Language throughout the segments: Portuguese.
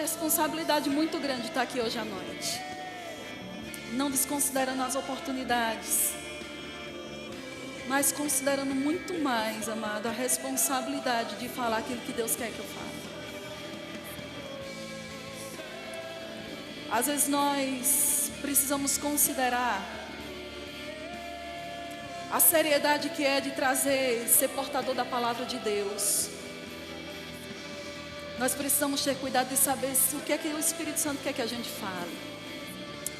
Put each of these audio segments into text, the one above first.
responsabilidade muito grande estar aqui hoje à noite. Não desconsiderando as oportunidades, mas considerando muito mais, amado, a responsabilidade de falar aquilo que Deus quer que eu fale. Às vezes nós precisamos considerar a seriedade que é de trazer, ser portador da palavra de Deus. Nós precisamos ter cuidado de saber o que é que o Espírito Santo quer que a gente fale.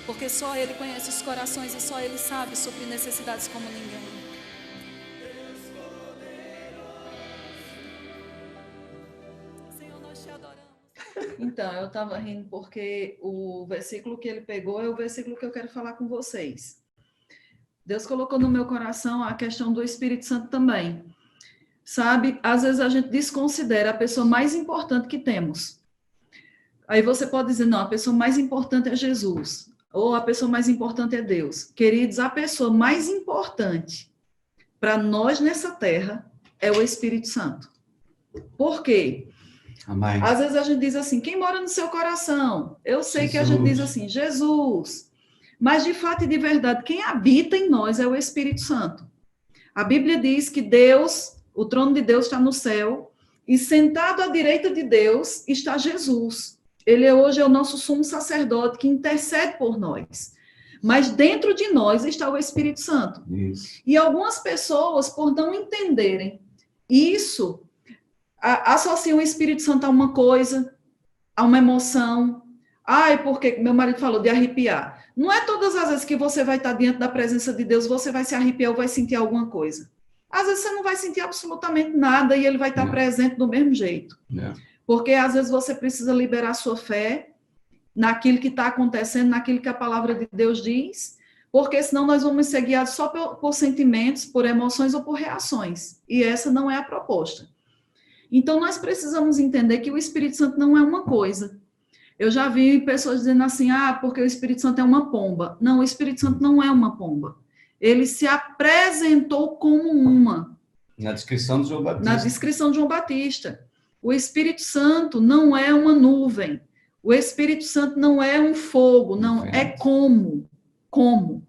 Porque só Ele conhece os corações e só Ele sabe sobre necessidades como ninguém. Senhor, nós te adoramos. Então, eu estava rindo porque o versículo que ele pegou é o versículo que eu quero falar com vocês. Deus colocou no meu coração a questão do Espírito Santo também. Sabe, às vezes a gente desconsidera a pessoa mais importante que temos. Aí você pode dizer, não, a pessoa mais importante é Jesus, ou a pessoa mais importante é Deus. Queridos, a pessoa mais importante para nós nessa terra é o Espírito Santo. Por quê? Amém. Às vezes a gente diz assim, quem mora no seu coração? Eu sei que a gente diz assim, Jesus. Mas de fato e de verdade, quem habita em nós é o Espírito Santo. A Bíblia diz que Deus, o trono de Deus está no céu, e sentado à direita de Deus está Jesus. Ele hoje é o nosso sumo sacerdote que intercede por nós. Mas dentro de nós está o Espírito Santo. Isso. E algumas pessoas, por não entenderem isso, associam o Espírito Santo a uma coisa, a uma emoção. Ai, porque meu marido falou de arrepiar. Não é todas as vezes que você vai estar diante da presença de Deus, você vai se arrepiar ou vai sentir alguma coisa. Às vezes você não vai sentir absolutamente nada e ele vai estar presente do mesmo jeito. Porque às vezes você precisa liberar sua fé naquilo que está acontecendo, naquilo que a palavra de Deus diz, porque senão nós vamos ser guiados só por sentimentos, por emoções ou por reações. E essa não é a proposta. Então nós precisamos entender que o Espírito Santo não é uma coisa. Eu já vi pessoas dizendo assim, porque o Espírito Santo é uma pomba. Não, o Espírito Santo não é uma pomba. Ele se apresentou como uma. Na descrição de João Batista. Na descrição de João Batista. O Espírito Santo não é uma nuvem. O Espírito Santo não é um fogo. Não, é como. Como.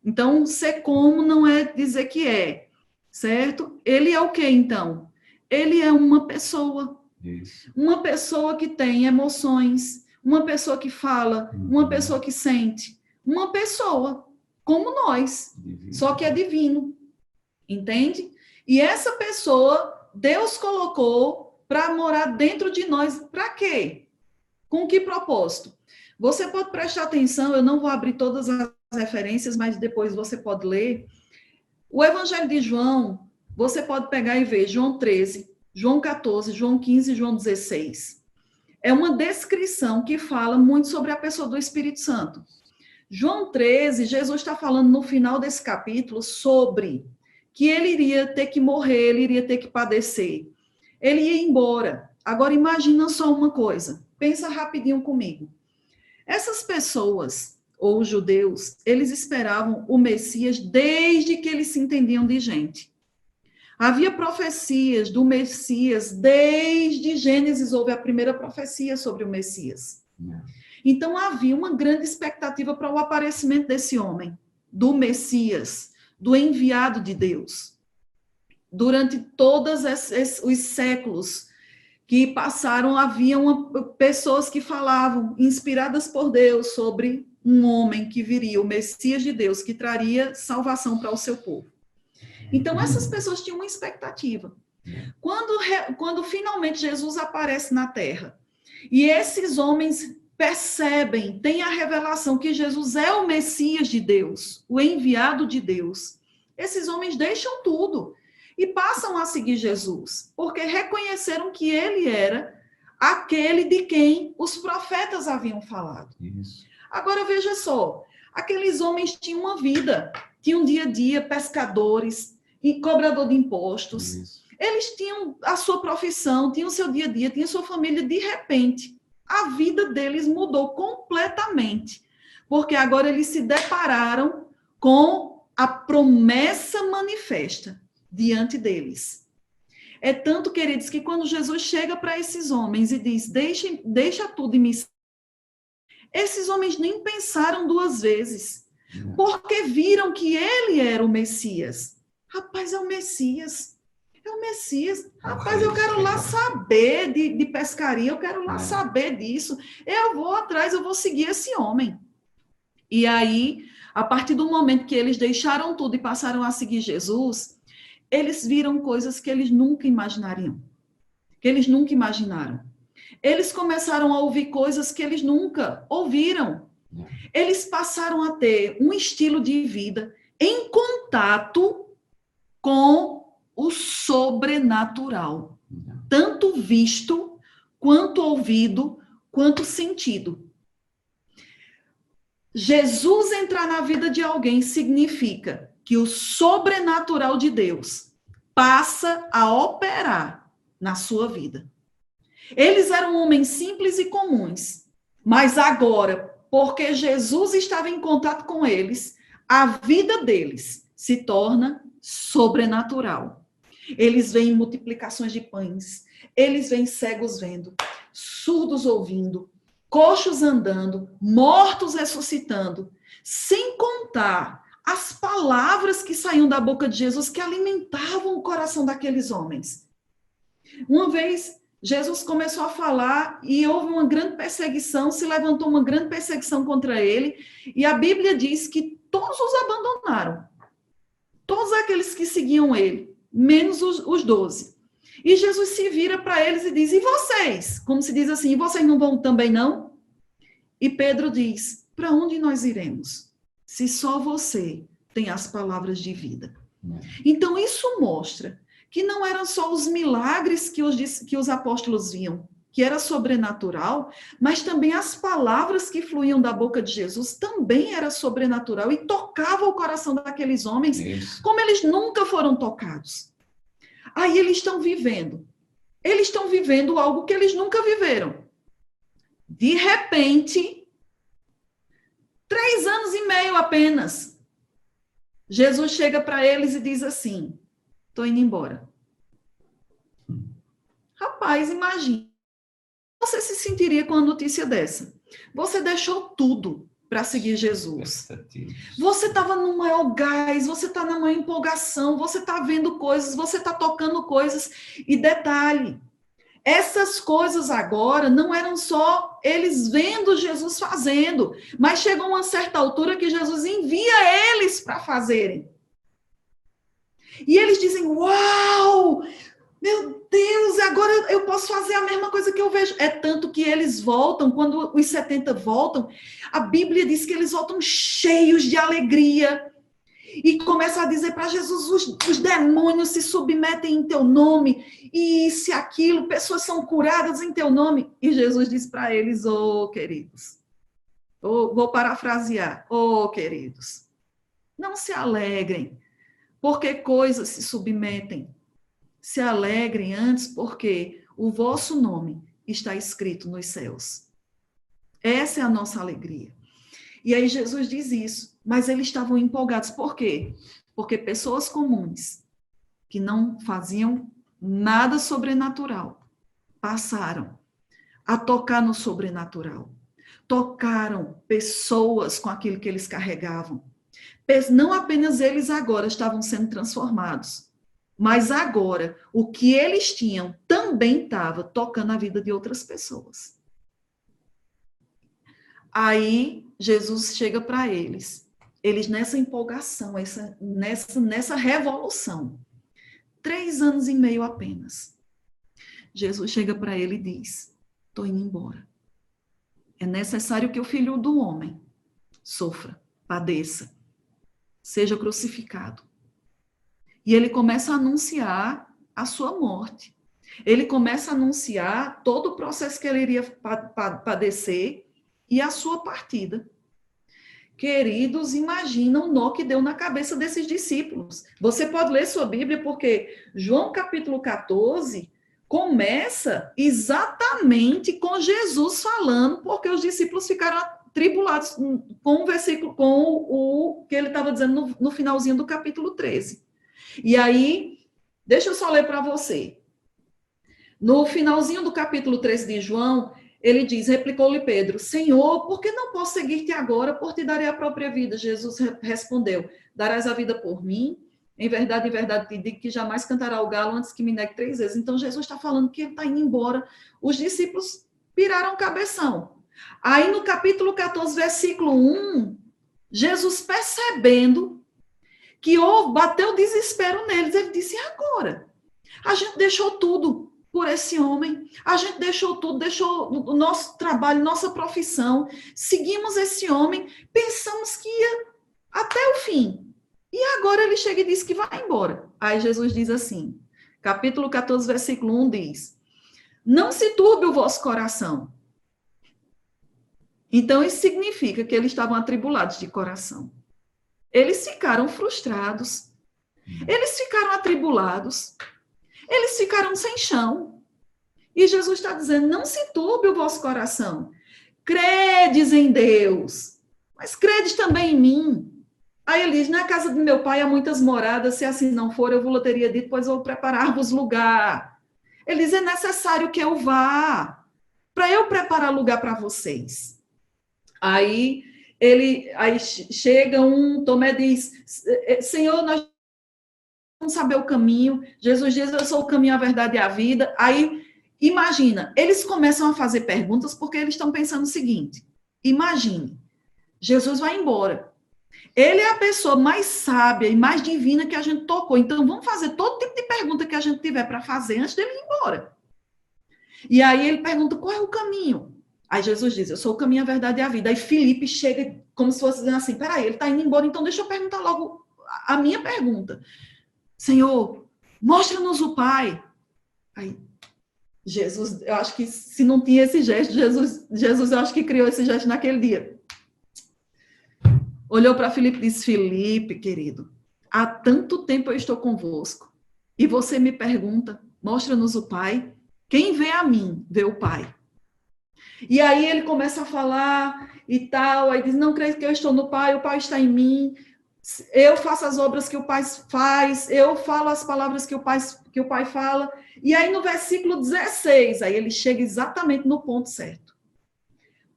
Então, ser como não é dizer que é. Certo? Ele é o quê, então? Ele é uma pessoa. Isso. Uma pessoa que tem emoções, uma pessoa que fala, uma pessoa que sente, uma pessoa como nós, Divino. Só que é divino, entende? E essa pessoa, Deus colocou para morar dentro de nós, para quê? Com que propósito? Você pode prestar atenção, eu não vou abrir todas as referências, mas depois você pode ler. O Evangelho de João, você pode pegar e ver João 13, João 14, João 15 e João 16. É uma descrição que fala muito sobre a pessoa do Espírito Santo. João 13, Jesus está falando no final desse capítulo sobre que ele iria ter que morrer, ele iria ter que padecer. Ele ia embora. Agora imagina só uma coisa. Pensa rapidinho comigo. Essas pessoas, ou os judeus, eles esperavam o Messias desde que eles se entendiam de gente. Havia profecias do Messias, desde Gênesis houve a primeira profecia sobre o Messias. Então havia uma grande expectativa para o aparecimento desse homem, do Messias, do enviado de Deus. Durante todos os séculos que passaram, havia pessoas que falavam, inspiradas por Deus, sobre um homem que viria, o Messias de Deus, que traria salvação para o seu povo. Então, essas pessoas tinham uma expectativa. Quando finalmente Jesus aparece na terra, e esses homens percebem, têm a revelação que Jesus é o Messias de Deus, o enviado de Deus, esses homens deixam tudo e passam a seguir Jesus, porque reconheceram que ele era aquele de quem os profetas haviam falado. Isso. Agora, veja só, aqueles homens tinham uma vida, tinham dia a dia, pescadores, e cobrador de impostos. Isso. Eles tinham a sua profissão, tinham o seu dia a dia, tinham sua família. De repente, a vida deles mudou completamente, porque agora eles se depararam com a promessa manifesta diante deles. É tanto, queridos, que quando Jesus chega para esses homens e diz, deixa tudo e me segue, esses homens nem pensaram duas vezes, porque viram que ele era o Messias. Rapaz, é o Messias. É o Messias. Rapaz, eu quero lá saber de pescaria, eu quero lá saber disso. Eu vou atrás, eu vou seguir esse homem. E aí, a partir do momento que eles deixaram tudo e passaram a seguir Jesus, eles viram coisas que eles nunca imaginariam, que eles nunca imaginaram. Eles começaram a ouvir coisas que eles nunca ouviram. Eles passaram a ter um estilo de vida em contato com o sobrenatural, tanto visto, quanto ouvido, quanto sentido. Jesus entrar na vida de alguém significa que o sobrenatural de Deus passa a operar na sua vida. Eles eram homens simples e comuns, mas agora, porque Jesus estava em contato com eles, a vida deles se torna sobrenatural. Eles veem multiplicações de pães, eles veem cegos vendo, surdos ouvindo, coxos andando, mortos ressuscitando, sem contar as palavras que saíam da boca de Jesus que alimentavam o coração daqueles homens. Uma vez, Jesus começou a falar e houve uma grande perseguição, se levantou uma grande perseguição contra ele, e a Bíblia diz que todos os abandonaram. Todos aqueles que seguiam ele, menos os 12. E Jesus se vira para eles e diz, e vocês? Como se diz assim, e vocês não vão também não? E Pedro diz, para onde nós iremos? Se só você tem as palavras de vida. Então isso mostra que não eram só os milagres que os apóstolos viam, que era sobrenatural, mas também as palavras que fluíam da boca de Jesus também era sobrenatural e tocava o coração daqueles homens como eles nunca foram tocados. Aí eles estão vivendo algo que eles nunca viveram. De repente, 3 anos e meio apenas, Jesus chega para eles e diz assim, estou indo embora. Rapaz, imagina. Você se sentiria com a notícia dessa? Você deixou tudo para seguir Jesus. Você estava no maior gás, você está na maior empolgação, você está vendo coisas, você está tocando coisas. E detalhe, essas coisas agora não eram só eles vendo Jesus fazendo, mas chegou uma certa altura que Jesus envia eles para fazerem. E eles dizem, uau, meu Deus, agora eu posso fazer a mesma coisa que eu vejo. É tanto que eles voltam, quando os 70 voltam, a Bíblia diz que eles voltam cheios de alegria. E começam a dizer para Jesus, os demônios se submetem em teu nome, e isso e aquilo, pessoas são curadas em teu nome. E Jesus diz para eles, queridos, vou parafrasear, queridos, não se alegrem, porque coisas se submetem. Se alegrem antes, porque o vosso nome está escrito nos céus. Essa é a nossa alegria. E aí Jesus diz isso, mas eles estavam empolgados. Por quê? Porque pessoas comuns, que não faziam nada sobrenatural, passaram a tocar no sobrenatural. Tocaram pessoas com aquilo que eles carregavam. Não apenas eles agora estavam sendo transformados, mas agora o que eles tinham também estava tocando a vida de outras pessoas. Aí Jesus chega para eles nessa empolgação, nessa revolução, 3 anos e meio apenas. Jesus chega para ele e diz, estou indo embora. É necessário que o Filho do Homem sofra, padeça, seja crucificado. E ele começa a anunciar a sua morte. Ele começa a anunciar todo o processo que ele iria padecer e a sua partida. Queridos, imagina o nó que deu na cabeça desses discípulos. Você pode ler sua Bíblia, porque João capítulo 14 começa exatamente com Jesus falando, porque os discípulos ficaram atribulados com o versículo, com o que ele estava dizendo no finalzinho do capítulo 13. E aí, deixa eu só ler para você. No finalzinho do capítulo 13 de João, ele diz, replicou-lhe Pedro, Senhor, por que não posso seguir-te agora, por te darei a própria vida? Jesus respondeu, darás a vida por mim? Em verdade, te digo que jamais cantará o galo antes que me negue 3 vezes. Então, Jesus está falando que ele está indo embora. Os discípulos piraram o cabeção. Aí, no capítulo 14, versículo 1, Jesus percebendo que bateu desespero neles, ele disse, e agora? A gente deixou tudo por esse homem, a gente deixou tudo, deixou o nosso trabalho, nossa profissão, seguimos esse homem, pensamos que ia até o fim. E agora ele chega e diz que vai embora. Aí Jesus diz assim, capítulo 14, versículo 1 diz, não se turbe o vosso coração. Então, isso significa que eles estavam atribulados de coração. Eles ficaram frustrados, eles ficaram atribulados, eles ficaram sem chão. E Jesus está dizendo, não se turbe o vosso coração. Credes em Deus, mas credes também em mim. Aí ele diz, na casa de meu pai há muitas moradas, se assim não for, eu vos teria dito, pois vou preparar-vos lugar. Ele diz, é necessário que eu vá, para eu preparar lugar para vocês. Aí chega Tomé diz, Senhor, nós vamos saber o caminho. Jesus diz, eu sou o caminho, a verdade e a vida. Aí, imagina, eles começam a fazer perguntas porque eles estão pensando o seguinte, imagine, Jesus vai embora. Ele é a pessoa mais sábia e mais divina que a gente tocou. Então, vamos fazer todo tipo de pergunta que a gente tiver para fazer antes dele ir embora. E aí ele pergunta, qual é o caminho? Aí Jesus diz, eu sou o caminho, a verdade e a vida. Aí Filipe chega como se fosse dizendo assim, peraí, ele está indo embora, então deixa eu perguntar logo a minha pergunta. Senhor, mostra-nos o Pai. Aí Jesus, eu acho que se não tinha esse gesto, Jesus eu acho que criou esse gesto naquele dia. Olhou para Filipe e disse, Filipe, querido, há tanto tempo eu estou convosco e você me pergunta, mostra-nos o Pai. Quem vê a mim, vê o Pai. E aí ele começa a falar e tal, aí diz, não creio que eu estou no Pai, o Pai está em mim, eu faço as obras que o Pai faz, eu falo as palavras que o Pai fala. E aí no versículo 16, aí ele chega exatamente no ponto certo.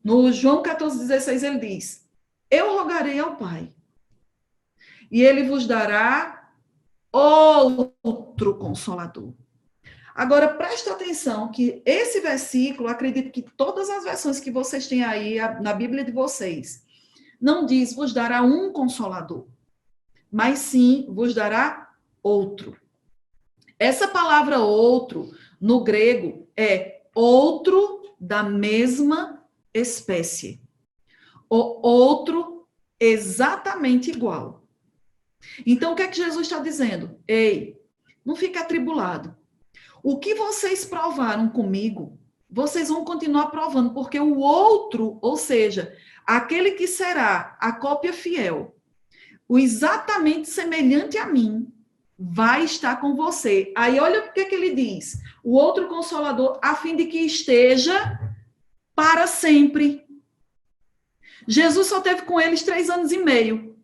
No João 14, 16, ele diz, eu rogarei ao Pai, e ele vos dará outro Consolador. Agora, presta atenção que esse versículo, acredito que todas as versões que vocês têm aí na Bíblia de vocês, não diz vos dará um Consolador, mas sim vos dará outro. Essa palavra outro, no grego, é outro da mesma espécie. O outro exatamente igual. Então, o que é que Jesus está dizendo? Ei, não fique atribulado. O que vocês provaram comigo, vocês vão continuar provando, porque o outro, ou seja, aquele que será a cópia fiel, o exatamente semelhante a mim, vai estar com você. Aí olha o que ele diz. O outro Consolador, a fim de que esteja para sempre. Jesus só teve com eles 3 anos e meio.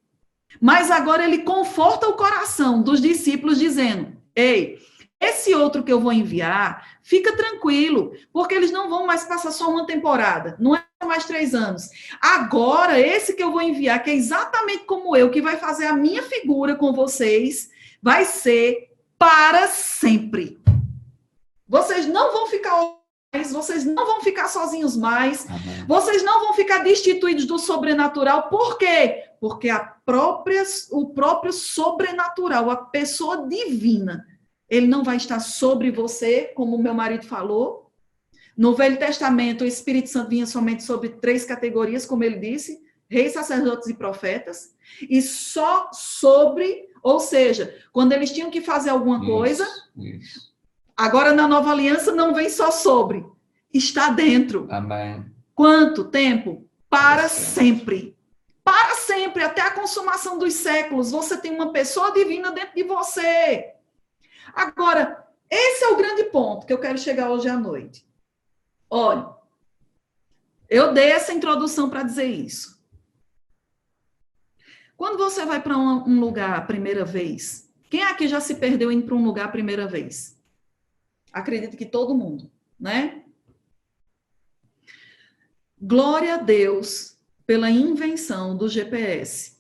Mas agora ele conforta o coração dos discípulos, dizendo, ei, esse outro que eu vou enviar, fica tranquilo, porque eles não vão mais passar só uma temporada, não é mais 3 anos. Agora, esse que eu vou enviar, que é exatamente como eu, que vai fazer a minha figura com vocês, vai ser para sempre. Vocês não vão ficar mais, vocês não vão ficar sozinhos mais, Amém. Vocês não vão ficar destituídos do sobrenatural. Por quê? Porque o próprio sobrenatural, a pessoa divina, ele não vai estar sobre você, como o meu marido falou. No Velho Testamento, o Espírito Santo vinha somente sobre 3 categorias, como ele disse, reis, sacerdotes e profetas. E só sobre, ou seja, quando eles tinham que fazer alguma coisa, isso. Agora na Nova Aliança não vem só sobre, está dentro. Amém. Quanto tempo? Para sempre. Para sempre, até a consumação dos séculos. Você tem uma pessoa divina dentro de você. Agora, esse é o grande ponto que eu quero chegar hoje à noite. Olha, eu dei essa introdução para dizer isso. Quando você vai para um lugar a primeira vez, quem aqui já se perdeu indo para um lugar a primeira vez? Acredito que todo mundo, né? Glória a Deus pela invenção do GPS.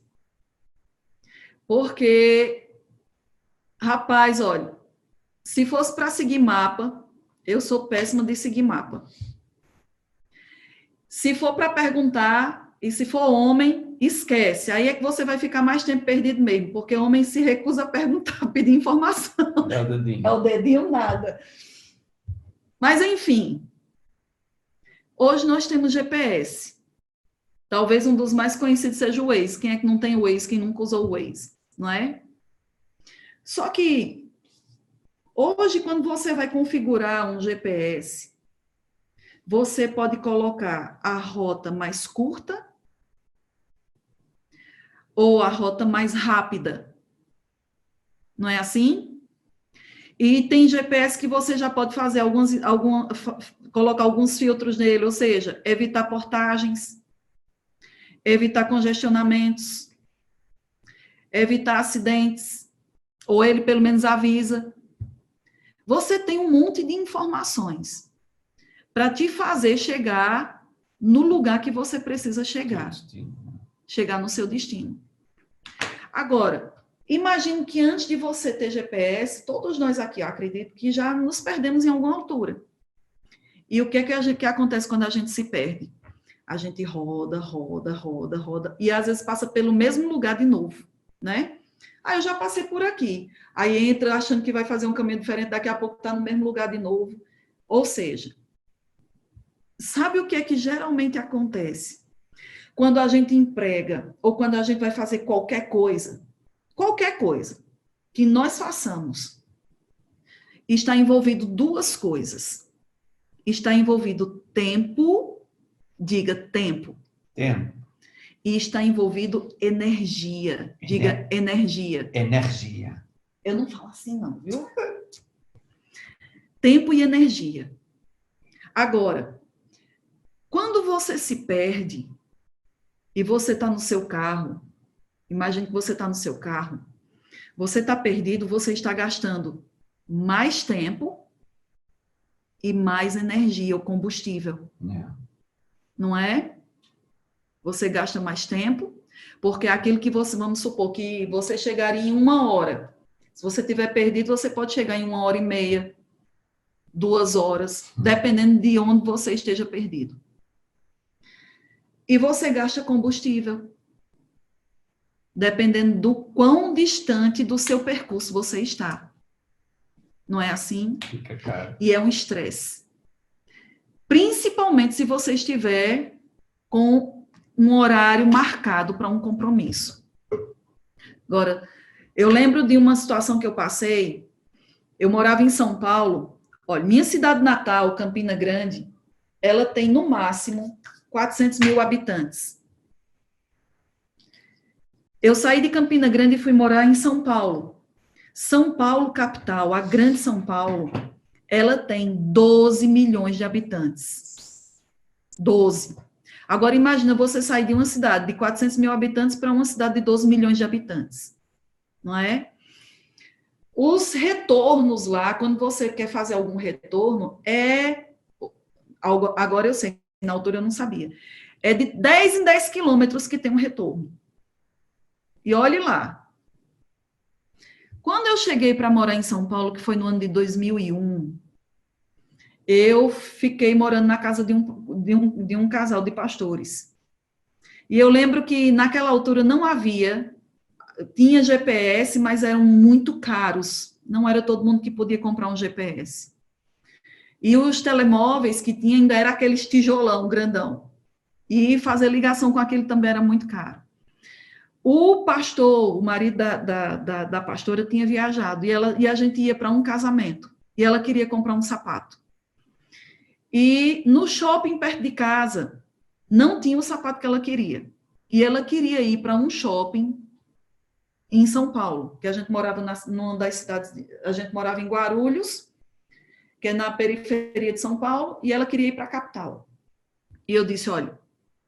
Porque, rapaz, olha, se fosse para seguir mapa, eu sou péssima de seguir mapa. Se for para perguntar, e se for homem, esquece. Aí é que você vai ficar mais tempo perdido mesmo, porque homem se recusa a perguntar, pedir informação. É o dedinho. É o dedinho nada. Mas, enfim, hoje nós temos GPS. Talvez um dos mais conhecidos seja o Waze. Quem é que não tem o Waze? Quem nunca usou o Waze, não é? Só que, hoje, quando você vai configurar um GPS, você pode colocar a rota mais curta ou a rota mais rápida. Não é assim? E tem GPS que você já pode fazer colocar alguns filtros nele, ou seja, evitar portagens, evitar congestionamentos, evitar acidentes, ou ele pelo menos avisa. Você tem um monte de informações para te fazer chegar no lugar que você precisa chegar. Chegar no seu destino. Agora, imagine que antes de você ter GPS, todos nós aqui, eu acredito, que já nos perdemos em alguma altura. E o que é que acontece quando a gente se perde? A gente roda, e às vezes passa pelo mesmo lugar de novo, né? Eu já passei por aqui. Aí entra achando que vai fazer um caminho diferente, daqui a pouco está no mesmo lugar de novo. Ou seja, sabe o que é que geralmente acontece? Quando a gente emprega, ou quando a gente vai fazer qualquer coisa que nós façamos, está envolvido duas coisas. Está envolvido tempo, diga tempo. Tempo. E está envolvido energia, diga energia. Energia. Eu não falo assim não, viu? Tempo e energia. Agora, quando você se perde e você está no seu carro, imagine que você está no seu carro, você está perdido, você está gastando mais tempo e mais energia, ou combustível. Não é? Você gasta mais tempo, porque aquilo que você, vamos supor que você chegaria em 1 hora. Se você estiver perdido, você pode chegar em 1h30, 2 horas, dependendo de onde você esteja perdido. E você gasta combustível, dependendo do quão distante do seu percurso você está. Não é assim? Fica caro. E é um estresse. Principalmente se você estiver com um horário marcado para um compromisso. Agora, eu lembro de uma situação que eu passei. Eu morava em São Paulo. Olha, minha cidade natal, Campina Grande, ela tem no máximo 400 mil habitantes. Eu saí de Campina Grande e fui morar em São Paulo. São Paulo, capital, a grande São Paulo, ela tem 12 milhões de habitantes. 12. Agora, imagina você sair de uma cidade de 400 mil habitantes para uma cidade de 12 milhões de habitantes. Não é? Os retornos lá, quando você quer fazer algum retorno, agora eu sei, na altura eu não sabia, é de 10 em 10 quilômetros que tem um retorno. E olhe lá. Quando eu cheguei para morar em São Paulo, que foi no ano de 2001, eu fiquei morando na casa de um casal de pastores. E eu lembro que naquela altura não tinha GPS, mas eram muito caros. Não era todo mundo que podia comprar um GPS. E os telemóveis que tinha ainda era aqueles tijolão grandão. E fazer ligação com aquele também era muito caro. O pastor, o marido da pastora, tinha viajado e a gente ia para um casamento. E ela queria comprar um sapato. E no shopping perto de casa, não tinha o sapato que ela queria. E ela queria ir para um shopping em São Paulo, que a gente morava numa das cidades, a gente morava em Guarulhos, que é na periferia de São Paulo, e ela queria ir para a capital. E eu disse, olha,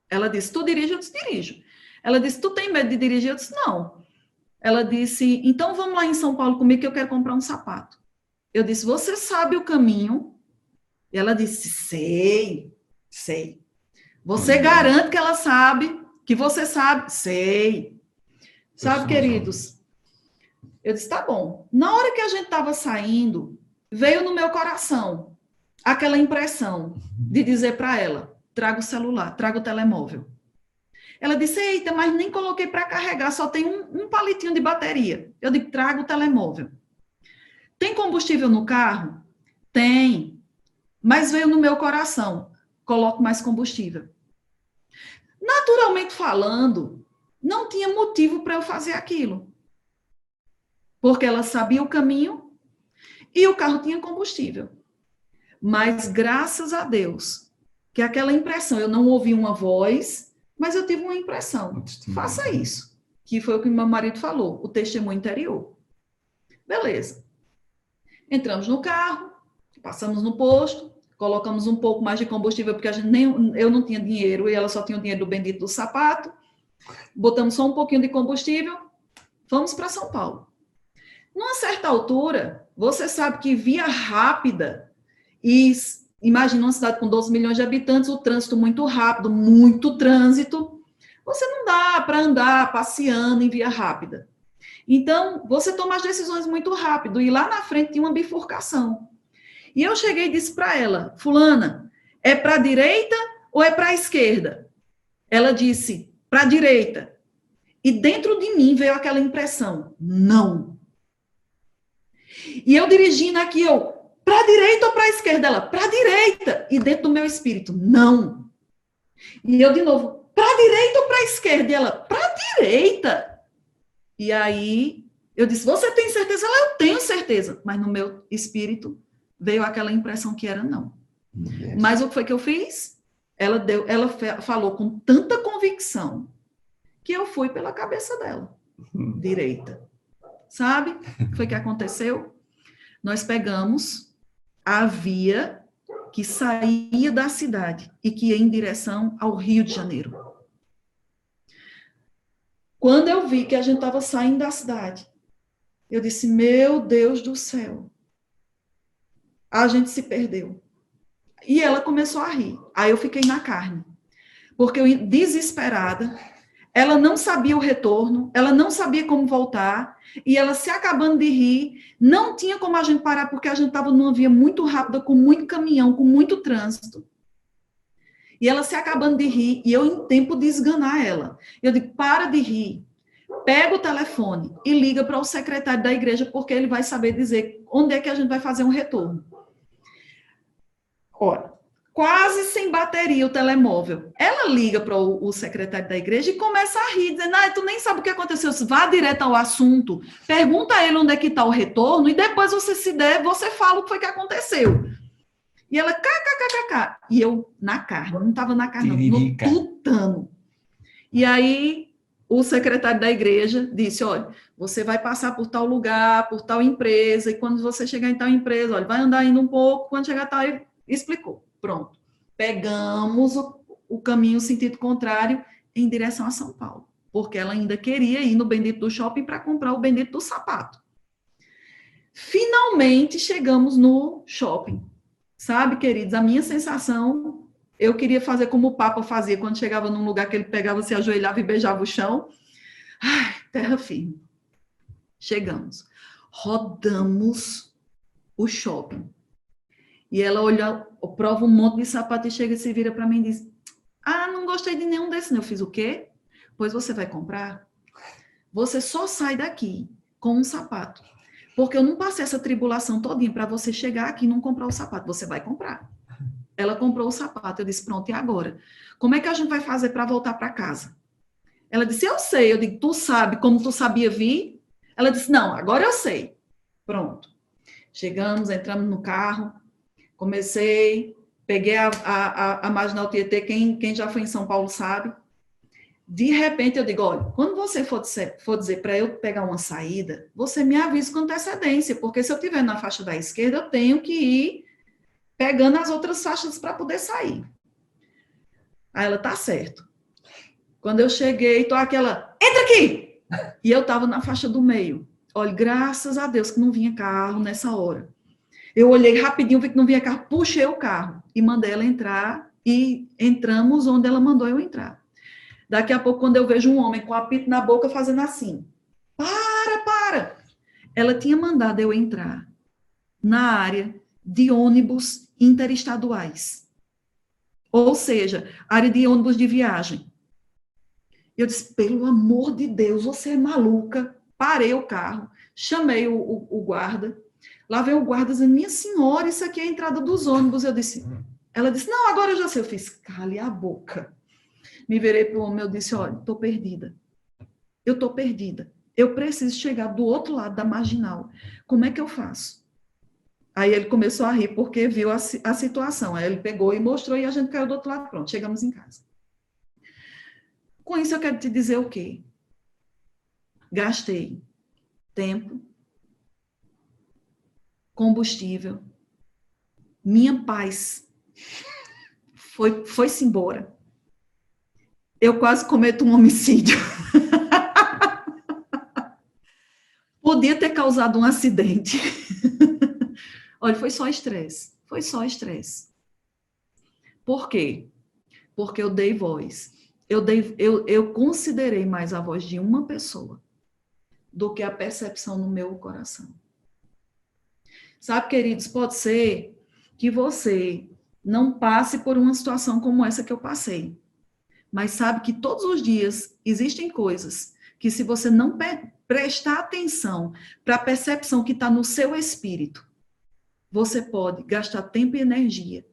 ela disse, tu dirige? Eu disse, dirijo. Ela disse, tu tem medo de dirigir? Eu disse, não. Ela disse, então vamos lá em São Paulo comigo que eu quero comprar um sapato. Eu disse, você sabe o caminho? E ela disse, sei. Você garante que ela sabe, que você sabe? Sei. Sabe, queridos? Eu disse, tá bom. Na hora que a gente estava saindo, veio no meu coração aquela impressão de dizer para ela, traga o celular, traga o telemóvel. Ela disse, eita, mas nem coloquei para carregar, só tem um palitinho de bateria. Eu digo, traga o telemóvel. Tem combustível no carro? Tem. Mas veio no meu coração, coloco mais combustível. Naturalmente falando, não tinha motivo para eu fazer aquilo. Porque ela sabia o caminho e o carro tinha combustível. Mas graças a Deus, que aquela impressão, eu não ouvi uma voz, mas eu tive uma impressão. Faça isso. Que foi o que meu marido falou, o testemunho interior. Beleza. Entramos no carro, passamos no posto, colocamos um pouco mais de combustível, porque eu não tinha dinheiro e ela só tinha o dinheiro do bendito do sapato. Botamos só um pouquinho de combustível, fomos para São Paulo. Numa certa altura, você sabe que via rápida, e imagina uma cidade com 12 milhões de habitantes, o trânsito muito rápido, muito trânsito, você não dá para andar passeando em via rápida. Então, você toma as decisões muito rápido, e lá na frente tinha uma bifurcação. E eu cheguei e disse para ela, fulana, é para a direita ou é para a esquerda? Ela disse, para a direita. E dentro de mim veio aquela impressão, não. E eu dirigindo aqui, para a direita ou para a esquerda? Ela, para a direita. E dentro do meu espírito, não. E eu de novo, para a direita ou para a esquerda? E ela, para a direita. E aí, eu disse, você tem certeza? Ela, eu tenho certeza. Mas no meu espírito, veio aquela impressão que era não. Yes. Mas o que foi que eu fiz? Ela falou com tanta convicção que eu fui pela cabeça dela, direita. Sabe o que foi que aconteceu? Nós pegamos a via que saía da cidade e que ia em direção ao Rio de Janeiro. Quando eu vi que a gente estava saindo da cidade, eu disse, meu Deus do céu, a gente se perdeu. E ela começou a rir. Aí eu fiquei na carne. Porque eu, desesperada, ela não sabia o retorno, ela não sabia como voltar, e ela se acabando de rir, não tinha como a gente parar, porque a gente estava numa via muito rápida, com muito caminhão, com muito trânsito. E ela se acabando de rir, e eu em tempo de esganar ela. Eu digo, para de rir, pega o telefone e liga para o secretário da igreja, porque ele vai saber dizer onde é que a gente vai fazer um retorno. Ora, quase sem bateria o telemóvel. Ela liga para o secretário da igreja e começa a rir, dizendo, tu nem sabe o que aconteceu, vá direto ao assunto, pergunta a ele onde é que está o retorno, e depois você, se der, você fala o que foi que aconteceu. E ela, kkkk, e eu na carne, não estava na carne, não, no tutano. E aí, o secretário da igreja disse, olha, você vai passar por tal lugar, por tal empresa, e quando você chegar em tal empresa, olha, vai andar indo um pouco, quando chegar a tal, ele explicou. Pronto. Pegamos o caminho sentido contrário em direção a São Paulo, porque ela ainda queria ir no bendito do shopping para comprar o bendito do sapato. Finalmente chegamos no shopping. Sabe, queridos, a minha sensação, eu queria fazer como o Papa fazia quando chegava num lugar que ele pegava, se ajoelhava e beijava o chão. Ai, terra firme. Chegamos. Rodamos o shopping. E ela olha, prova um monte de sapato e chega e se vira para mim e diz, não gostei de nenhum desses. Eu fiz o quê? Pois você vai comprar. Você só sai daqui com um sapato. Porque eu não passei essa tribulação todinha para você chegar aqui e não comprar o sapato. Você vai comprar. Ela comprou o sapato. Eu disse, pronto, e agora? Como é que a gente vai fazer para voltar para casa? Ela disse, eu sei. Eu digo, tu sabe como tu sabia vir? Ela disse, não, agora eu sei. Pronto. Chegamos, entramos no carro. Comecei, peguei a Marginal Tietê, quem já foi em São Paulo sabe. De repente, eu digo, olha, quando você for dizer para eu pegar uma saída, você me avisa com antecedência, porque se eu estiver na faixa da esquerda, eu tenho que ir pegando as outras faixas para poder sair. Aí ela, tá certo. Quando eu cheguei, tô aquela, entra aqui! E eu estava na faixa do meio. Olha, graças a Deus que não vinha carro nessa hora. Eu olhei rapidinho, vi que não vinha carro, puxei o carro e mandei ela entrar e entramos onde ela mandou eu entrar. Daqui a pouco, quando eu vejo um homem com apito na boca fazendo assim, para! Ela tinha mandado eu entrar na área de ônibus interestaduais. Ou seja, área de ônibus de viagem. Eu disse, pelo amor de Deus, você é maluca. Parei o carro, chamei o guarda. Lá veio o guarda dizendo, minha senhora, isso aqui é a entrada dos ônibus. Ela disse, não, agora eu já sei. Eu fiz, cale a boca. Me virei para o homem, eu disse, olha, estou perdida. Eu estou perdida. Eu preciso chegar do outro lado da marginal. Como é que eu faço? Aí ele começou a rir, porque viu a situação. Aí ele pegou e mostrou, e a gente caiu do outro lado. Pronto, chegamos em casa. Com isso, eu quero te dizer o quê? Gastei tempo, combustível, minha paz foi-se embora. Eu quase cometo um homicídio. Podia ter causado um acidente. Olha, foi só estresse. Foi só estresse. Por quê? Porque eu dei voz. Eu considerei mais a voz de uma pessoa do que a percepção no meu coração. Sabe, queridos, pode ser que você não passe por uma situação como essa que eu passei. Mas sabe que todos os dias existem coisas que, se você não prestar atenção para a percepção que está no seu espírito, você pode gastar tempo e energia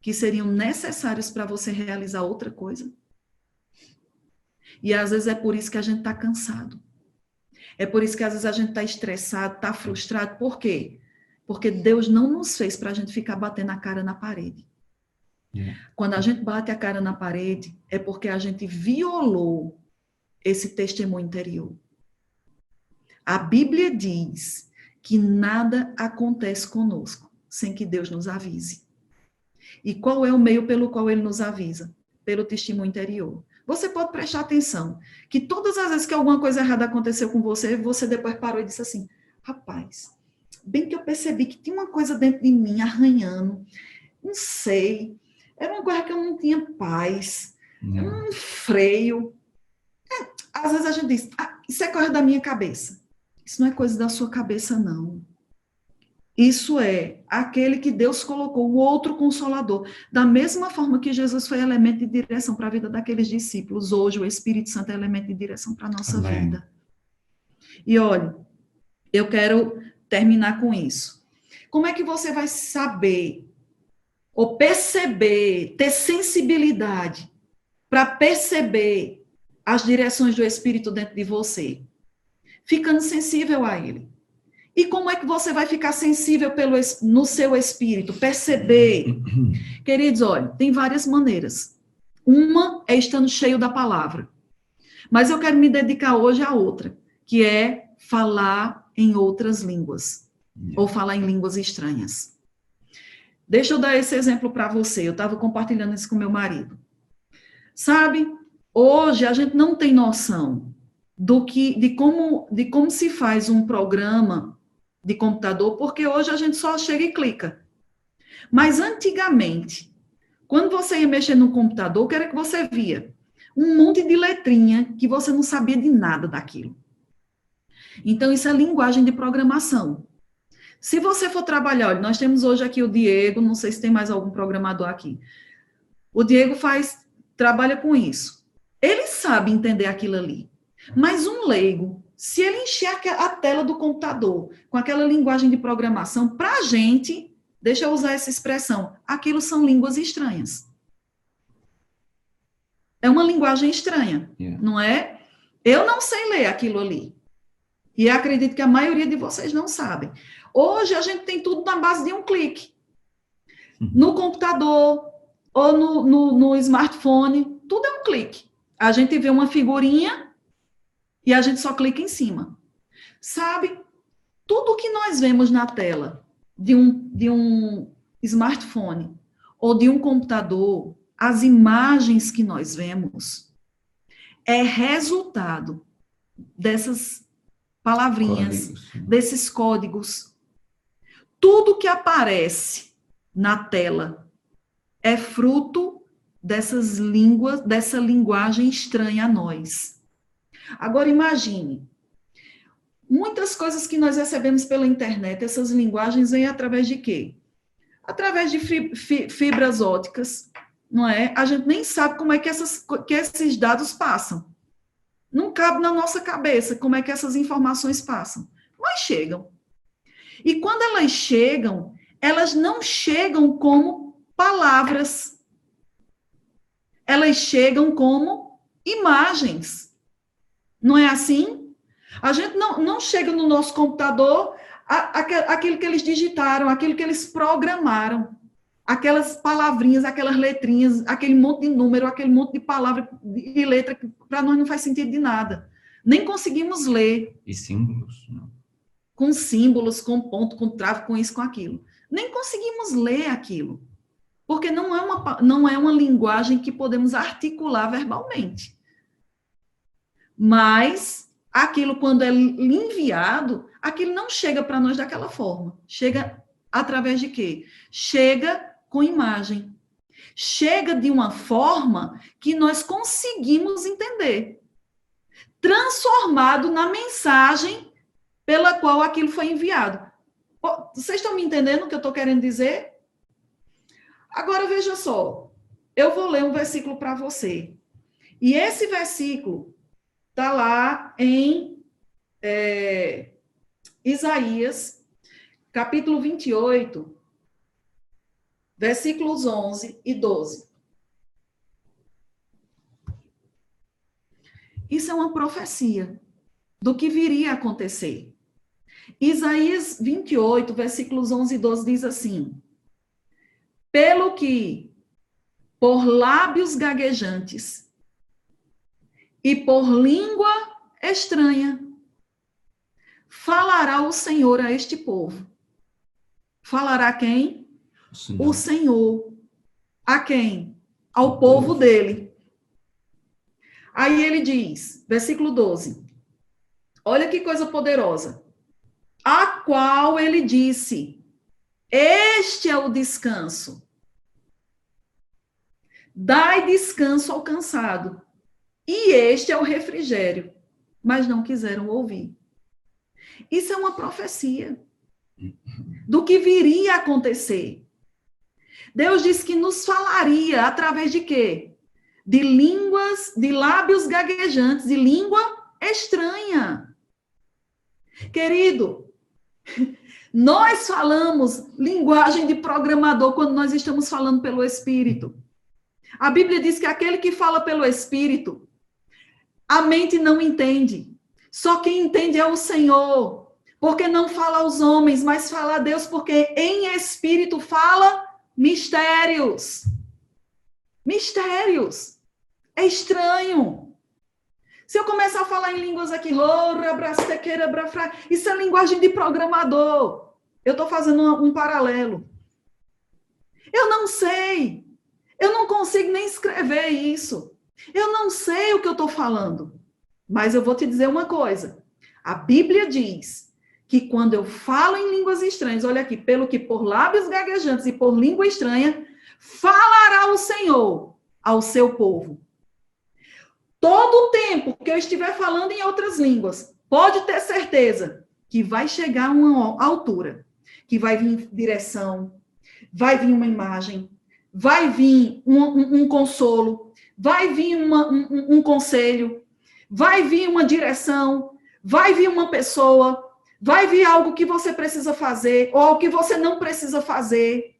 que seriam necessários para você realizar outra coisa. E às vezes é por isso que a gente está cansado. É por isso que às vezes a gente está estressado, está frustrado. Por quê? Porque Deus não nos fez para a gente ficar batendo a cara na parede. Quando a gente bate a cara na parede, é porque a gente violou esse testemunho interior. A Bíblia diz que nada acontece conosco sem que Deus nos avise. E qual é o meio pelo qual ele nos avisa? Pelo testemunho interior. Você pode prestar atenção que todas as vezes que alguma coisa errada aconteceu com você, você depois parou e disse assim, rapaz, bem que eu percebi que tinha uma coisa dentro de mim arranhando, não sei, era uma coisa que eu não tinha paz, um freio. Às vezes a gente diz, isso é coisa da minha cabeça. Isso não é coisa da sua cabeça, não. Isso é aquele que Deus colocou, o outro Consolador. Da mesma forma que Jesus foi elemento de direção para a vida daqueles discípulos, hoje o Espírito Santo é elemento de direção para a nossa vida. E olha, eu quero terminar com isso. Como é que você vai saber, ou perceber, ter sensibilidade para perceber as direções do Espírito dentro de você? Ficando sensível a Ele. E como é que você vai ficar sensível no seu espírito? Perceber. Queridos, olha, tem várias maneiras. Uma é estando cheio da palavra. Mas eu quero me dedicar hoje a outra, que é falar em outras línguas. Ou falar em línguas estranhas. Deixa eu dar esse exemplo para você. Eu estava compartilhando isso com meu marido. Sabe, hoje a gente não tem noção de como se faz um programa de computador, porque hoje a gente só chega e clica. Mas antigamente, quando você ia mexer no computador, o que era que você via? Um monte de letrinha que você não sabia de nada daquilo. Então, isso é linguagem de programação. Se você for trabalhar, olha, nós temos hoje aqui o Diego, não sei se tem mais algum programador aqui. O Diego trabalha com isso. Ele sabe entender aquilo ali. Mas um leigo, se ele encher a tela do computador com aquela linguagem de programação, para a gente, deixa eu usar essa expressão, aquilo são línguas estranhas. É uma linguagem estranha, não é? Eu não sei ler aquilo ali. E acredito que a maioria de vocês não sabem. Hoje a gente tem tudo na base de um clique. No computador ou no smartphone, tudo é um clique. A gente vê uma figurinha e a gente só clica em cima. Sabe, tudo que nós vemos na tela de um smartphone ou de um computador, as imagens que nós vemos, é resultado dessas palavrinhas, desses códigos. Tudo que aparece na tela é fruto dessas línguas, dessa linguagem estranha a nós. Agora imagine, muitas coisas que nós recebemos pela internet, essas linguagens vêm através de quê? Através de fibras ópticas, não é? A gente nem sabe como é que esses dados passam. Não cabe na nossa cabeça como é que essas informações passam. Mas chegam. E quando elas chegam, elas não chegam como palavras. Elas chegam como imagens. Não é assim? A gente não chega no nosso computador aquilo que eles digitaram, aquilo que eles programaram. Aquelas palavrinhas, aquelas letrinhas, aquele monte de número, aquele monte de palavra e letra que para nós não faz sentido de nada. Nem conseguimos ler. E símbolos, não? Com símbolos, com ponto, com travo, com isso, com aquilo. Nem conseguimos ler aquilo. Porque não é uma linguagem que podemos articular verbalmente. Mas aquilo, quando é enviado, aquilo não chega para nós daquela forma. Chega através de quê? Chega com imagem. Chega de uma forma que nós conseguimos entender. Transformado na mensagem pela qual aquilo foi enviado. Vocês estão me entendendo o que eu estou querendo dizer? Agora, veja só. Eu vou ler um versículo para você. E esse versículo está lá em Isaías, capítulo 28, versículos 11 e 12. Isso é uma profecia do que viria a acontecer. Isaías 28, versículos 11 e 12 diz assim: pelo que, por lábios gaguejantes e por língua estranha, falará o Senhor a este povo. Falará quem? O Senhor. A quem? Ao povo dele. Aí ele diz, versículo 12, olha que coisa poderosa. A qual ele disse, este é o descanso. Dai descanso ao cansado. E este é o refrigério. Mas não quiseram ouvir. Isso é uma profecia do que viria a acontecer. Deus disse que nos falaria através de quê? De línguas, de lábios gaguejantes, de língua estranha. Querido, nós falamos linguagem de programador quando nós estamos falando pelo Espírito. A Bíblia diz que aquele que fala pelo Espírito, a mente não entende. Só quem entende é o Senhor. Porque não fala aos homens, mas fala a Deus, porque em Espírito fala mistérios. Mistérios. É estranho. Se eu começar a falar em línguas aqui, isso é linguagem de programador. Eu estou fazendo um paralelo. Eu não sei. Eu não consigo nem escrever isso. Eu não sei o que eu estou falando. Mas eu vou te dizer uma coisa. A Bíblia diz que quando eu falo em línguas estranhas, olha aqui, pelo que por lábios gaguejantes e por língua estranha, falará o Senhor ao seu povo. Todo o tempo que eu estiver falando em outras línguas, pode ter certeza que vai chegar a uma altura, que vai vir direção, vai vir uma imagem, vai vir um consolo, vai vir um conselho, vai vir uma direção, vai vir uma pessoa, vai vir algo que você precisa fazer, ou algo que você não precisa fazer,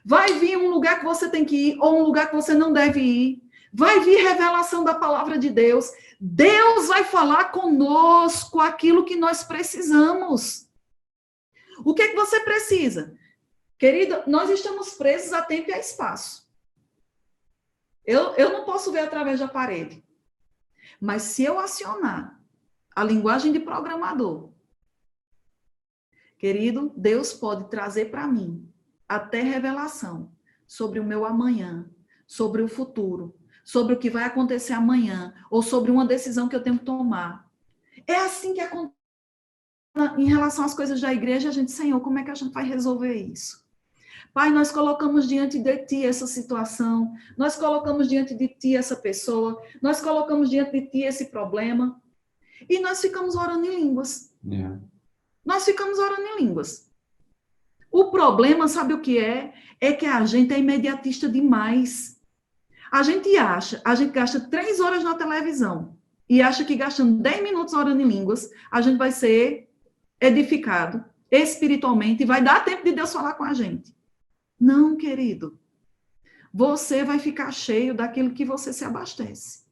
vai vir um lugar que você tem que ir, ou um lugar que você não deve ir. Vai vir revelação da palavra de Deus. Deus vai falar conosco aquilo que nós precisamos. O que é que você precisa? Querido, nós estamos presos a tempo e a espaço. Eu não posso ver através da parede. Mas se eu acionar a linguagem de programador, querido, Deus pode trazer para mim até revelação sobre o meu amanhã, sobre o futuro, sobre o que vai acontecer amanhã, ou sobre uma decisão que eu tenho que tomar. É assim que acontece. em relação às coisas da igreja, a gente, Senhor, como é que a gente vai resolver isso? Pai, nós colocamos diante de Ti essa situação, nós colocamos diante de Ti essa pessoa, nós colocamos diante de Ti esse problema, e nós ficamos orando em línguas. Yeah. Nós ficamos orando em línguas. O problema, sabe o que é? É que a gente é imediatista demais. A gente gasta 3 horas na televisão e acha que gastando 10 minutos orando em línguas, a gente vai ser edificado espiritualmente e vai dar tempo de Deus falar com a gente. Não, querido. Você vai ficar cheio daquilo que você se abastece.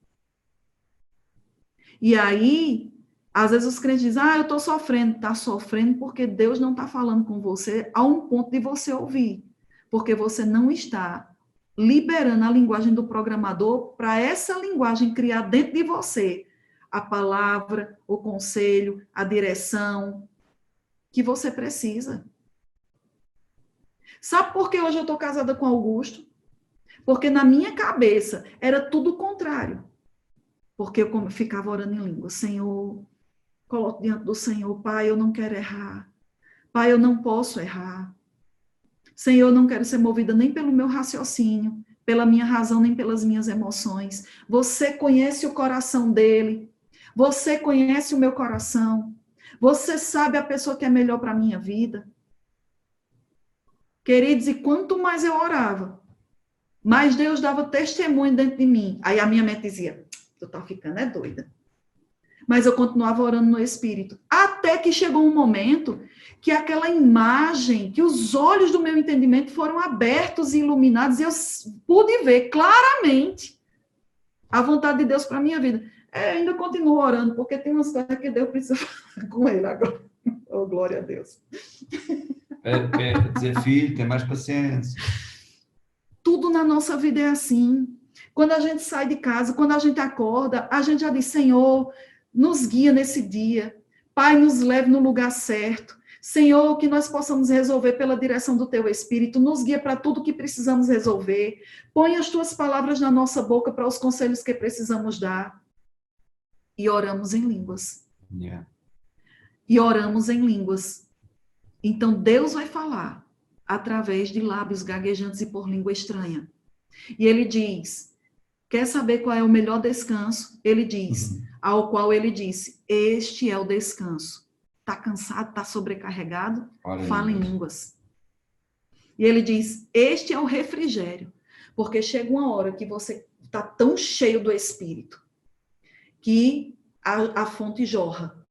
E aí, às vezes os crentes dizem, eu estou sofrendo. Está sofrendo porque Deus não está falando com você a um ponto de você ouvir. Porque você não está liberando a linguagem do programador para essa linguagem criar dentro de você a palavra, o conselho, a direção que você precisa. Sabe por que hoje eu estou casada com Augusto? Porque na minha cabeça era tudo o contrário. Porque eu ficava orando em língua. Senhor, coloco diante do Senhor. Pai, eu não quero errar. Pai, eu não posso errar. Senhor, eu não quero ser movida nem pelo meu raciocínio, pela minha razão, nem pelas minhas emoções. Você conhece o coração dele. Você conhece o meu coração. Você sabe a pessoa que é melhor para a minha vida. Queridos, e quanto mais eu orava, mais Deus dava testemunho dentro de mim. Aí a minha mente dizia, tu tá ficando doida. Mas eu continuava orando no Espírito. Até que chegou um momento que aquela imagem, que os olhos do meu entendimento foram abertos e iluminados, e eu pude ver claramente a vontade de Deus para a minha vida. Ainda continuo orando, porque tem umas coisas que Deus precisa falar com ele agora. Oh, glória a Deus. Dizer, filho, tem mais paciência. Tudo na nossa vida é assim. Quando a gente sai de casa, quando a gente acorda, a gente já diz, Senhor, nos guia nesse dia. Pai, nos leve no lugar certo. Senhor, que nós possamos resolver pela direção do Teu Espírito. Nos guia para tudo que precisamos resolver. Põe as Tuas palavras na nossa boca para os conselhos que precisamos dar. E oramos em línguas. Yeah. E oramos em línguas. Então, Deus vai falar através de lábios gaguejantes e por língua estranha. E Ele diz, quer saber qual é o melhor descanso? Ele diz, ao qual Ele disse, este é o descanso. Está cansado, está sobrecarregado? Fala em línguas. E Ele diz, este é o refrigério. Porque chega uma hora que você está tão cheio do Espírito que a fonte jorra.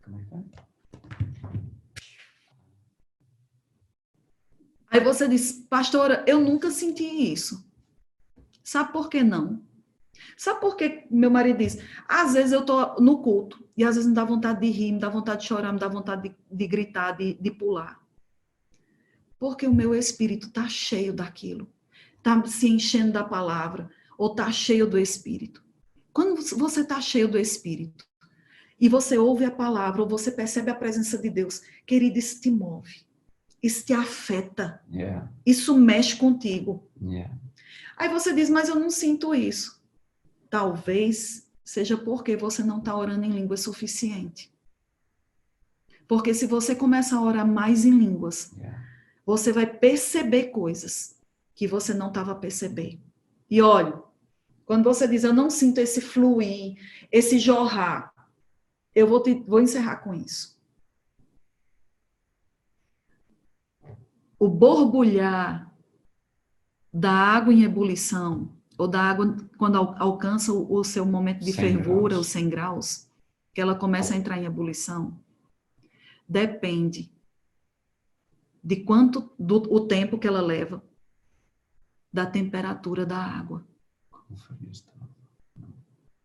Como é que é? Aí você diz, pastora, eu nunca senti isso. Sabe por que não? Sabe por que meu marido diz? Às vezes eu estou no culto e às vezes me dá vontade de rir, me dá vontade de chorar, me dá vontade de gritar, de pular. Porque o meu espírito está cheio daquilo. Está se enchendo da palavra ou está cheio do Espírito. Quando você está cheio do Espírito e você ouve a palavra ou você percebe a presença de Deus, querido, isso te move. Isso te afeta. Yeah. Isso mexe contigo. Yeah. Aí você diz, mas eu não sinto isso. Talvez seja porque você não está orando em língua suficiente. Porque se você começa a orar mais em línguas, você vai perceber coisas que você não estava a perceber. E olha, quando você diz, eu não sinto esse fluir, esse jorrar, eu vou encerrar com isso. O borbulhar da água em ebulição, ou da água quando alcança o seu momento de fervura, os 100 graus, que ela começa a entrar em ebulição, depende de quanto o tempo que ela leva, da temperatura da água.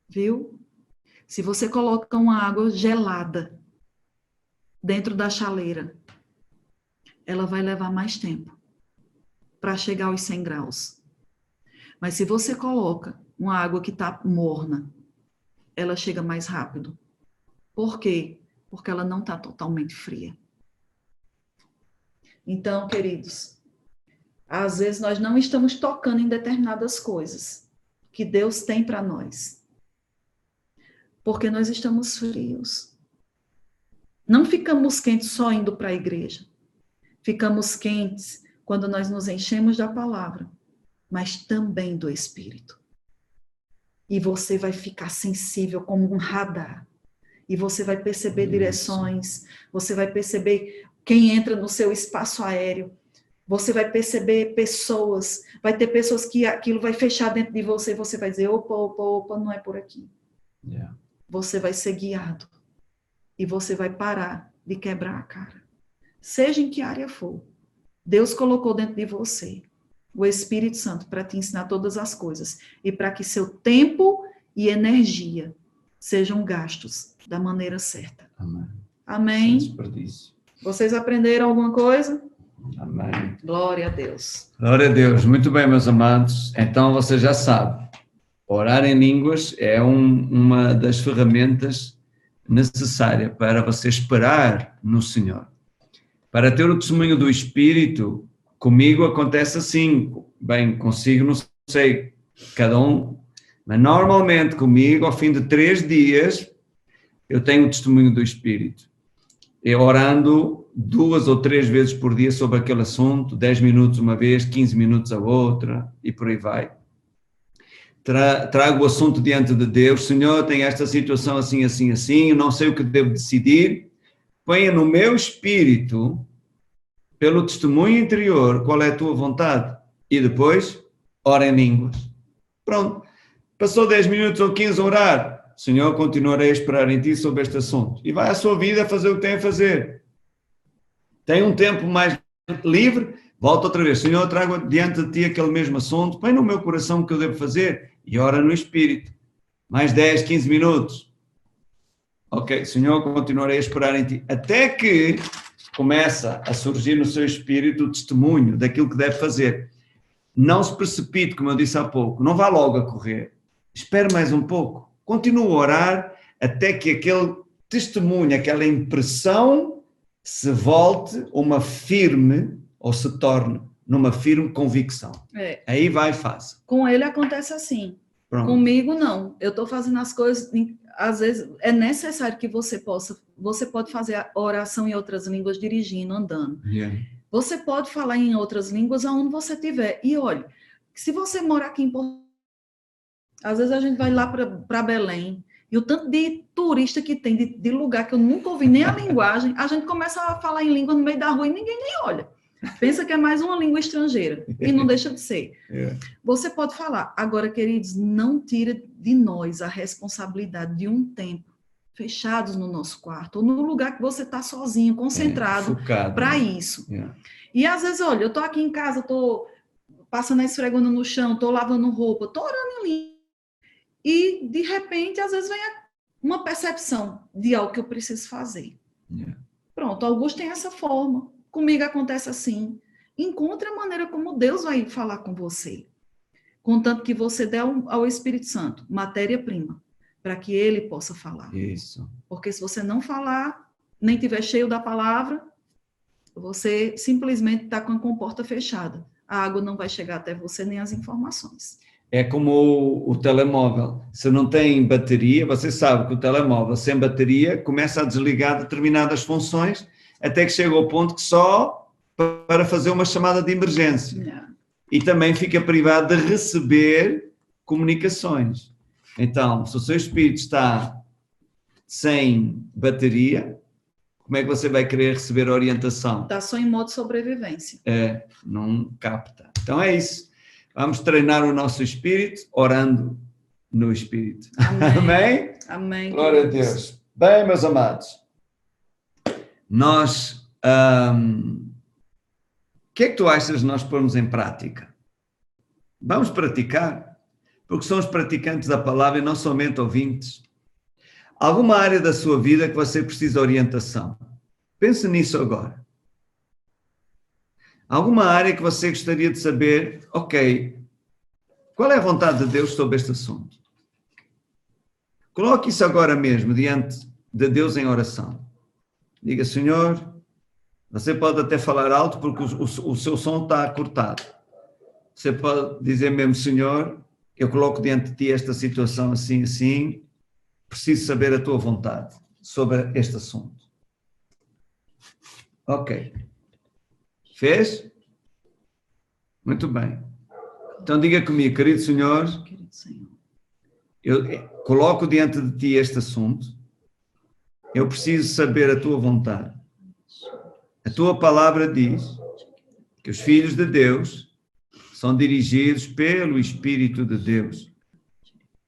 Viu? Se você coloca uma água gelada dentro da chaleira, ela vai levar mais tempo para chegar aos 100 graus. Mas se você coloca uma água que está morna, ela chega mais rápido. Por quê? Porque ela não está totalmente fria. Então, queridos, às vezes nós não estamos tocando em determinadas coisas que Deus tem para nós. Porque nós estamos frios. Não ficamos quentes só indo para a igreja. Ficamos quentes quando nós nos enchemos da palavra, mas também do Espírito. E você vai ficar sensível como um radar. E você vai perceber direções, você vai perceber quem entra no seu espaço aéreo, você vai perceber pessoas, vai ter pessoas que aquilo vai fechar dentro de você, você vai dizer, opa, não é por aqui. Yeah. Você vai ser guiado. E você vai parar de quebrar a cara. Seja em que área for, Deus colocou dentro de você o Espírito Santo para te ensinar todas as coisas e para que seu tempo e energia sejam gastos da maneira certa. Amém. Amém? Sem desperdício. Vocês aprenderam alguma coisa? Amém. Glória a Deus. Glória a Deus. Muito bem, meus amados. Então, você já sabe, orar em línguas é uma das ferramentas necessárias para você esperar no Senhor. Para ter o testemunho do Espírito, comigo acontece assim. Bem, consigo, não sei, cada um, mas normalmente comigo, ao fim de 3 dias, eu tenho o testemunho do Espírito. Eu orando 2 ou 3 vezes por dia sobre aquele assunto, 10 minutos uma vez, 15 minutos a outra, e por aí vai. Trago o assunto diante de Deus. Senhor, tem esta situação assim, assim, assim, eu não sei o que devo decidir. Ponha no meu espírito, pelo testemunho interior, qual é a tua vontade. E depois, ora em línguas. Pronto. Passou 10 minutos ou 15 a orar. Senhor, continuarei a esperar em ti sobre este assunto. E vai à sua vida fazer o que tem a fazer. Tem um tempo mais livre, volta outra vez. Senhor, trago diante de ti aquele mesmo assunto. Põe no meu coração o que eu devo fazer. E ora no Espírito. Mais 10, 15 minutos. Ok, Senhor, continuarei a esperar em ti. Até que começa a surgir no seu espírito o testemunho daquilo que deve fazer. Não se precipite, como eu disse há pouco. Não vá logo a correr. Espere mais um pouco. Continue a orar até que aquele testemunho, aquela impressão se volte uma firme, ou se torne numa firme convicção. Aí vai e faça. Com ele acontece assim. Pronto. Comigo não. Eu estou fazendo as coisas, às vezes é necessário que você pode fazer a oração em outras línguas dirigindo, andando. Yeah. Você pode falar em outras línguas aonde você estiver. E olha, se você morar aqui em Porto, às vezes a gente vai lá para Belém, e o tanto de turista que tem, de lugar que eu nunca ouvi nem a linguagem, a gente começa a falar em língua no meio da rua e ninguém nem olha. Pensa que é mais uma língua estrangeira, e não deixa de ser. Yeah. Você pode falar. Agora, queridos, não tira de nós a responsabilidade de um tempo fechados no nosso quarto, ou no lugar que você está sozinho, concentrado para isso. Yeah. E às vezes, olha, eu estou aqui em casa, estou passando a esfregona no chão, estou lavando roupa, estou orando em língua. E, de repente, às vezes vem uma percepção de algo que eu preciso fazer. Yeah. Pronto, Augusto tem essa forma. Comigo acontece assim. Encontre a maneira como Deus vai falar com você. Contanto que você dê ao Espírito Santo matéria-prima, para que ele possa falar. Isso. Porque se você não falar, nem estiver cheio da palavra, você simplesmente está com a comporta fechada. A água não vai chegar até você, nem as informações. É como o telemóvel. Se não tem bateria, você sabe que o telemóvel sem bateria começa a desligar determinadas funções até que chega ao ponto que só para fazer uma chamada de emergência. Não. E também fica privado de receber comunicações. Então, se o seu espírito está sem bateria, como é que você vai querer receber orientação? Está só em modo sobrevivência. Não capta. Então é isso. Vamos treinar o nosso espírito orando no espírito. Amém. Amém? Amém. Glória a Deus. Bem, meus amados, nós... o que é que tu achas de nós pormos em prática? Vamos praticar, porque somos praticantes da palavra e não somente ouvintes. Alguma área da sua vida que você precisa de orientação? Pense nisso agora. Alguma área que você gostaria de saber, ok, qual é a vontade de Deus sobre este assunto? Coloque isso agora mesmo diante de Deus em oração. Diga, Senhor, você pode até falar alto porque o seu som está cortado. Você pode dizer mesmo, Senhor, eu coloco diante de ti esta situação assim, assim, preciso saber a tua vontade sobre este assunto. Ok. Fez? Muito bem. Então diga comigo, querido Senhor, Querido Senhor, eu coloco diante de Ti este assunto. Eu preciso saber a Tua vontade. A Tua palavra diz que os filhos de Deus são dirigidos pelo Espírito de Deus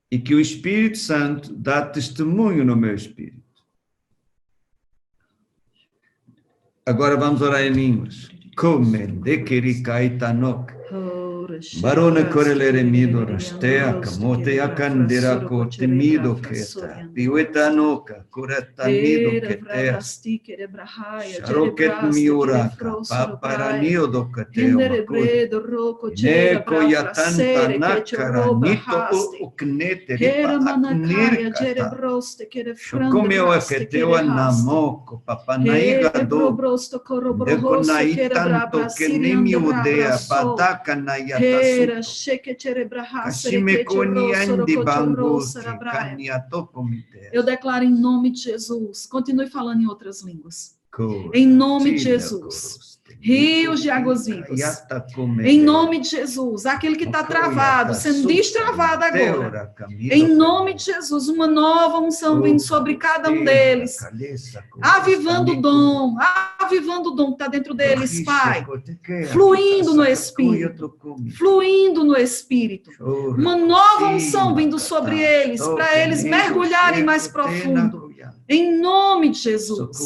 e que o Espírito Santo dá testemunho no meu espírito. Agora vamos orar em línguas. Come de kerikaitanok. Barona corelere mido rastea kamote akandera kote mido keta. Biwetanoka kuretanido ketea. Sharoket miuraka paparanio do kateo makut. Neko yatanta nakara nito uknete ripa aknirkata. Shokomeo aketeo namoko papanaiga do. Dekonai tanto que nem me odeia, bataka na Eu declaro em nome de Jesus. Continue falando em outras línguas. Em nome de Jesus. Rios de águas vivas. Em nome de Jesus. Aquele que está travado, sendo destravado agora. Em nome de Jesus. Uma nova unção vindo sobre cada um deles. Avivando o dom. Avivando o dom que está dentro deles, Pai. Fluindo no Espírito. Fluindo no Espírito. Uma nova unção vindo sobre eles. Para eles mergulharem mais profundo. Em nome de Jesus.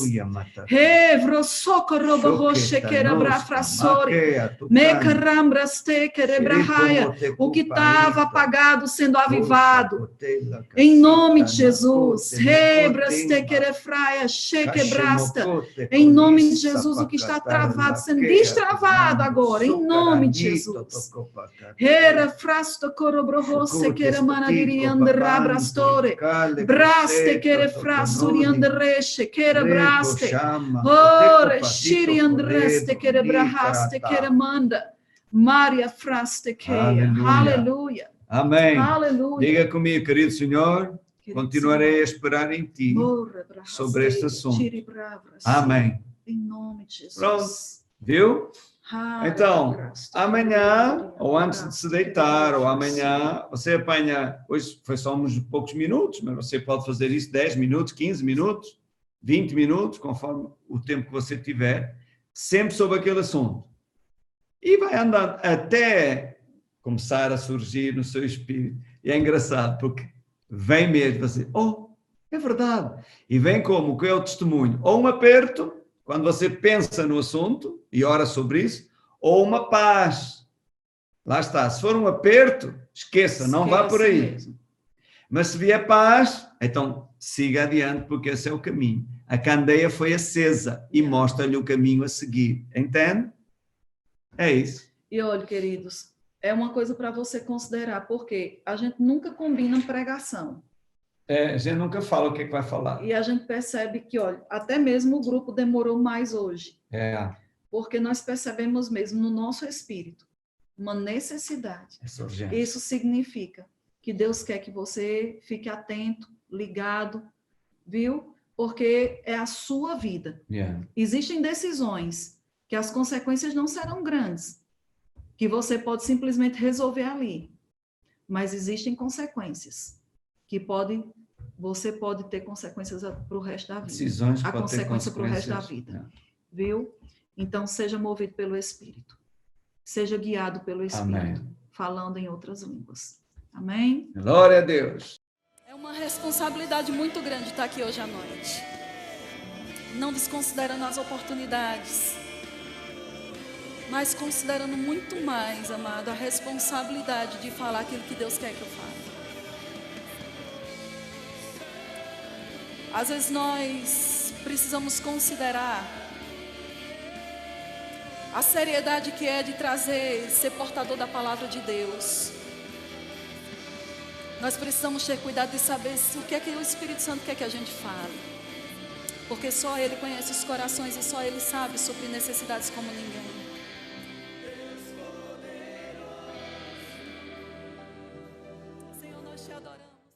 O que estava apagado sendo avivado. Em nome de Jesus. Em nome de Jesus, o que está travado sendo destravado agora. Em nome de Jesus. Braste quere frasuri andresce quere braste. Ore shiri andreste quere brahaste quere manda. Maria fraste queia. Aleluia. Amém. Aleluia. Diga comigo, querido Senhor, continuarei a esperar em Ti sobre este assunto. Amém. Em nome de Jesus. Pronto, viu? Então, amanhã, ou antes de se deitar, ou amanhã, você apanha, hoje foi só uns poucos minutos, mas você pode fazer isso 10 minutos, 15 minutos, 20 minutos, conforme o tempo que você tiver, sempre sobre aquele assunto. E vai andando até começar a surgir no seu espírito. E é engraçado, porque vem mesmo assim, é verdade. E vem como? Que é o testemunho? Ou um aperto, quando você pensa no assunto e ora sobre isso, ou uma paz. Lá está. Se for um aperto, esqueça, não vá por aí. Mesmo. Mas se vier paz, então siga adiante, porque esse é o caminho. A candeia foi acesa e mostra-lhe o caminho a seguir. Entende? É isso. E olha, queridos, é uma coisa para você considerar, porque a gente nunca combina pregação. A gente nunca fala o que vai falar. E a gente percebe que, olha, até mesmo o grupo demorou mais hoje. Porque nós percebemos mesmo no nosso espírito uma necessidade. Isso significa que Deus quer que você fique atento, ligado, viu? Porque é a sua vida. Existem decisões que as consequências não serão grandes, que você pode simplesmente resolver ali. Mas existem consequências que você pode ter consequências para o resto da vida. Decisões a consequência para o resto da vida. Viu? Então, seja movido pelo Espírito. Seja guiado pelo Espírito. Amém. Falando em outras línguas. Amém? Glória a Deus. É uma responsabilidade muito grande estar aqui hoje à noite. Não desconsiderando as oportunidades, mas considerando muito mais, amado, a responsabilidade de falar aquilo que Deus quer que eu fale. Às vezes nós precisamos considerar a seriedade que é de ser portador da palavra de Deus. Nós precisamos ter cuidado de saber o que é que o Espírito Santo quer que a gente fale. Porque só Ele conhece os corações e só Ele sabe suprir necessidades como ninguém.